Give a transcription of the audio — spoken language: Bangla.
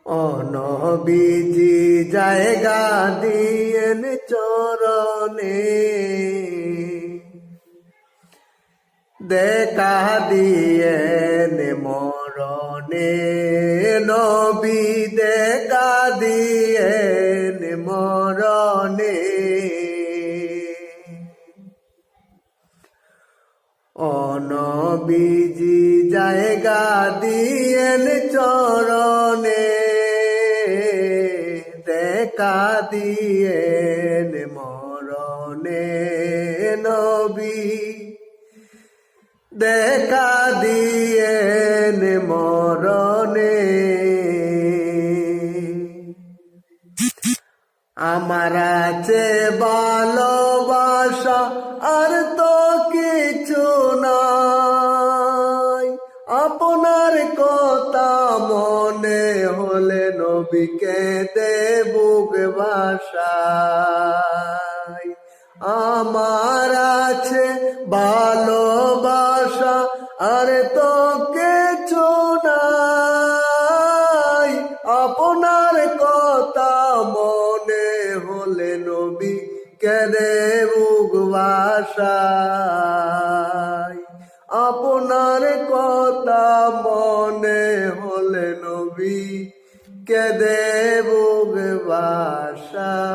ও নবীজি জায়গা দিয়েন চরণে, দেখা দিয়েন মরণে, নবী দেখা দিয়েন মরণে। ও নবীজি জায়গা দিয়েন চরণে, দেখা দিয়েন মরণে, নবী দেখা দিয়েন মরণে। আমার আছে ভালোবাসা আর তো কিছু নাই, আপনার কথা মনে হলে নবীকে বুক ভাষায়। আমার আছে ভালোবাসা আর তো কিছু নাই, আপনার কথা মনে হলে নবী কেঁদে বুক ভাষায়। আপনার কথা মনে হলে নবী কেঁদে বুক ভাষায়।